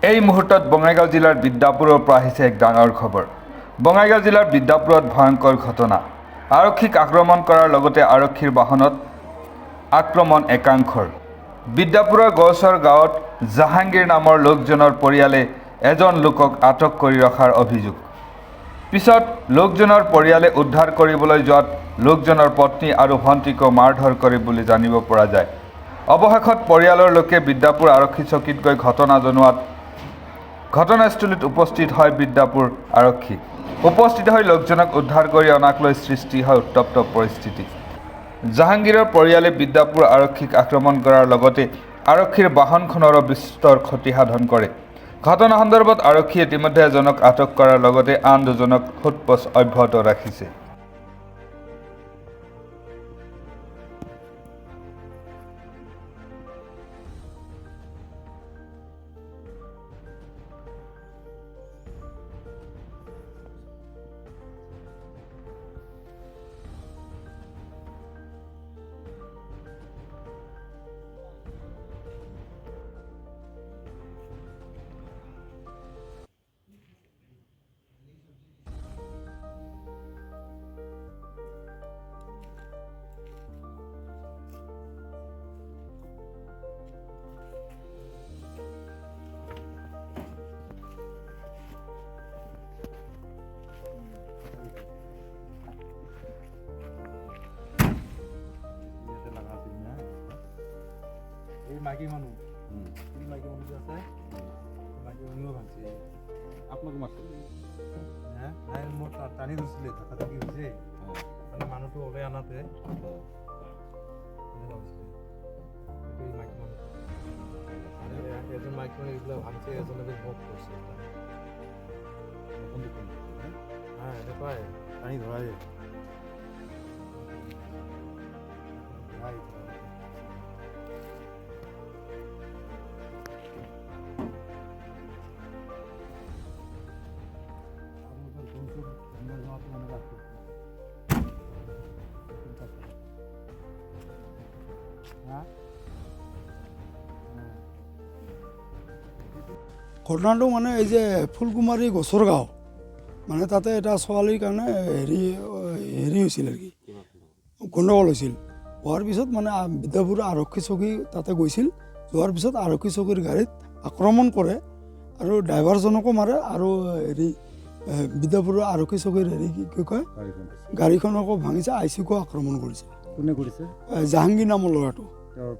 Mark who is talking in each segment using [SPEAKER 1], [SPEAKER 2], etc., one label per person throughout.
[SPEAKER 1] এই মুহূৰ্তত বঙাইগাঁও জিলাৰ বিদ্যাপুৰৰ পৰা আহিছে এক ডাঙৰ খবৰ। বঙাইগাঁও জিলাৰ বিদ্যাপুৰত ভয়ংকৰ ঘটনা। আৰক্ষীক আক্ৰমণ কৰাৰ লগতে আৰক্ষীৰ বাহনত আক্ৰমণ একাংশৰ। বিদ্যাপুৰৰ গড়চৰ গাঁৱত জাহাংগীৰ নামৰ লোকজনৰ পৰিয়ালে এজন লোকক আটক কৰি ৰখাৰ অভিযোগ। পিছত লোকজনৰ পৰিয়ালে উদ্ধাৰ কৰিবলৈ যোৱাত লোকজনৰ পত্নী আৰু ভণ্টিকো মাৰধৰ কৰে বুলি জানিব পৰা যায়। অৱশেষত পৰিয়ালৰ লোকে বিদ্যাপুৰ আৰক্ষী চকীত গৈ ঘটনা জনোৱাত ঘটনাস্থলীত উপস্থিত হয় বিদ্যাপুৰ আৰক্ষী। উপস্থিত হৈ লোকজনক উদ্ধাৰ কৰি অনাক লৈ সৃষ্টি হয় উত্তপ্ত পৰিস্থিতি। জাহাংগীৰৰ পৰিয়ালে বিদ্যাপুৰ আৰক্ষীক আক্ৰমণ কৰাৰ লগতে আৰক্ষীৰ বাহনখনৰো বিস্তৰ ক্ষতি সাধন কৰে। ঘটনা সন্দৰ্ভত আৰক্ষীয়ে ইতিমধ্যে এজনক আটক কৰাৰ লগতে আন দুজনক সোধপোছ অব্যাহত ৰাখিছে।
[SPEAKER 2] মাইকী মানুহ মাইকী মানুহ যে আছে মাইকী মানুহ ভাবছে আপোনাক মাতিছিল নাই মোৰ টানি ধৰিছিলে ধাকা ধাকি হৈছে মানে মানুহটো ওলাই আনাতে মাইকী মানুহ এজন মাইকী মানুহ এইবিলাক ভাবছে এজনে ভোগ কৰিছে এনেকুৱাই টানি ধৰাই
[SPEAKER 3] ঘটনাটো মানে এই যে ফুলকুমাৰী গছৰ গাঁও মানে তাতে এটা ছোৱালীৰ কাৰণে হেৰি হৈছিল আৰু কি গণ্ডগোল হৈছিল। হোৱাৰ পিছত মানে বিদ্যাপুৰ আৰক্ষী চকী তাতে গৈছিল। যোৱাৰ পিছত আৰক্ষী চকীৰ গাড়ীত আক্ৰমণ কৰে আৰু ড্ৰাইভাৰজনকো মাৰে আৰু বিদ্যাপুৰৰ আৰক্ষী চকীৰ কি কয় গাড়ীখনকো ভাঙিছে, আইচিকো আক্ৰমণ কৰিছে।
[SPEAKER 2] কোনে কৰিছে?
[SPEAKER 3] জাহাংগীৰ নামৰ ল'ৰাটো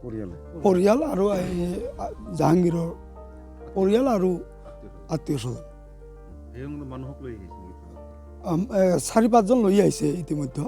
[SPEAKER 3] পৰিয়াল আৰু এই জাহাংগীৰৰ পৰিয়াল আৰু আত্মীয় স্বজন
[SPEAKER 2] মানুহক লৈ আহিছে
[SPEAKER 3] 4-5জন লৈ আহিছে ইতিমধ্যে।